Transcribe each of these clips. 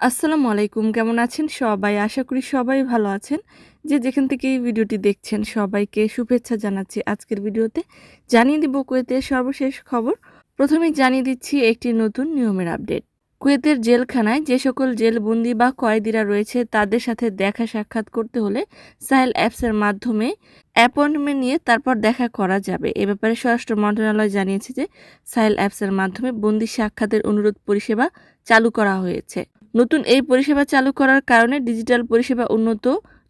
আসসালামু আলাইকুম। কেমন আছেন সবাই? আশা করি সবাই ভালো আছেন। যে যেখান থেকে এই ভিডিওটি দেখছেন সবাইকে শুভেচ্ছা জানাচ্ছি আজকের ভিডিওতে। জানিয়ে দিব কুয়েতের সর্বশেষ খবর। প্রথমেই জানিয়ে দিচ্ছি একটি নতুন নিয়মের আপডেট। কুয়েতের জেলখানায় যে সকল জেলবন্দি বা কয়েদিরা রয়েছে তাদের সাথে দেখা সাক্ষাৎ করতে হলে সাহেল অ্যাপসের মাধ্যমে অ্যাপয়েন্টমেন্ট নিয়ে তারপর দেখা করা যাবে। এ ব্যাপারে স্বরাষ্ট্র মন্ত্রণালয় জানিয়েছে যে সাহেল অ্যাপসের মাধ্যমে বন্দি সাক্ষাতের অনুরোধ পরিষেবা চালু করা হয়েছে। নতুন এই পরিষেবা চালু করার কারণে ডিজিটাল পরিষেবা উন্নত,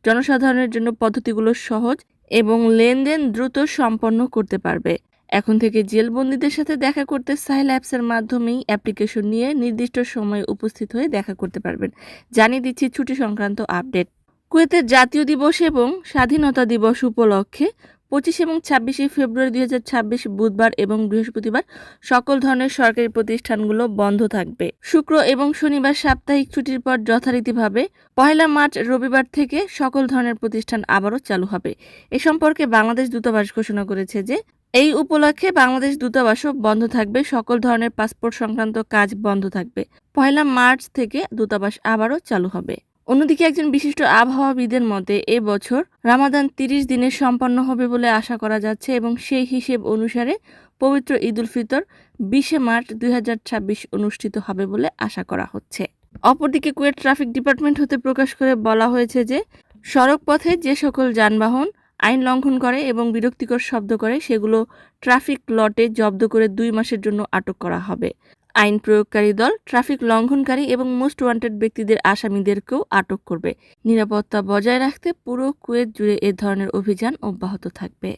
জনসাধারণের জন্য পদ্ধতিগুলো সহজ এবং লেনদেন দ্রুত সম্পন্ন করতে পারবে। এখন থেকে জেলবন্দীদের সাথে দেখা করতে সাহেল অ্যাপসের মাধ্যমেই অ্যাপ্লিকেশন নিয়ে নির্দিষ্ট সময়ে উপস্থিত হয়ে দেখা করতে পারবেন। জানিয়ে দিচ্ছি ছুটি সংক্রান্ত আপডেট। কুয়েতের জাতীয় দিবস এবং স্বাধীনতা দিবস উপলক্ষে 25 এবং 26 ফেব্রুয়ারি 2026 বুধবার এবং বৃহস্পতিবার সকল ধরনের সরকারি প্রতিষ্ঠানগুলো বন্ধ থাকবে। শুক্র এবং শনিবার সাপ্তাহিক ছুটির পর যথারীতিভাবে 1 মার্চ রবিবার থেকে সকল ধরনের প্রতিষ্ঠান আবারও চালু হবে। এ সম্পর্কে বাংলাদেশ দূতাবাস ঘোষণা করেছে যে এই উপলক্ষে বাংলাদেশ দূতাবাসও বন্ধ থাকবে, সকল ধরনের পাসপোর্ট সংক্রান্ত কাজ বন্ধ থাকবে। 1 মার্চ থেকে দূতাবাস আবারও চালু হবে। অন্যদিকে একজন বিশিষ্ট আবহাওয়াবিদের মতে এবছর রামাদান 30 দিনে সম্পন্ন হবে বলে আশা করা যাচ্ছে এবং সেই হিসেব অনুসারে পবিত্র ঈদ উল ফিতর 20 মার্চ 2026 অনুষ্ঠিত হবে বলে আশা করা হচ্ছে। অপরদিকে কুয়েত ট্রাফিক ডিপার্টমেন্ট হতে প্রকাশ করে বলা হয়েছে যে সড়ক পথে যে সকল যানবাহন আইন লঙ্ঘন করে এবং বিরক্তিকর শব্দ করে সেগুলো ট্রাফিক লটে জব্দ করে 2 মাসের জন্য আটক করা হবে। আইন প্রয়োগকারী দল ট্রাফিক লঙ্ঘনকারী এবং মোস্ট ওয়ান্টেড ব্যক্তিদের আসামিদেরকেও আটক করবে। নিরাপত্তা বজায় রাখতে পুরো কুয়েত জুড়ে এ ধরনের অভিযান অব্যাহত থাকবে।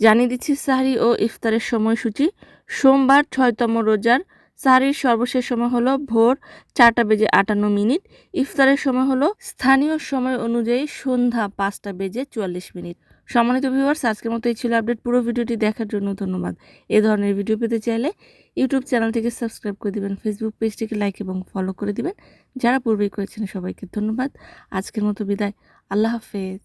জানিয়ে দিচ্ছি সাহরি ও ইফতারের সময়সূচি। সোমবার 6তম রোজার সাহরির সর্বশেষ সময় হলো ভোর 4:58। ইফতারের সময় হলো স্থানীয় সময় অনুযায়ী সন্ধ্যা 5:44। সম্মানিত ভিউয়ার্স, আজকের মতো এই ছিল আপডেট। পুরো ভিডিওটি দেখার জন্য ধন্যবাদ। এ ধরনের ভিডিও পেতে চাইলে ইউটিউব চ্যানেলটিকে সাবস্ক্রাইব করে দিবেন, ফেসবুক পেজটিকে লাইক এবং ফলো করে দিবেন। যারা পূর্বেই করেছেন সবাইকে ধন্যবাদ। আজকের মতো বিদায়। আল্লাহ হাফেজ।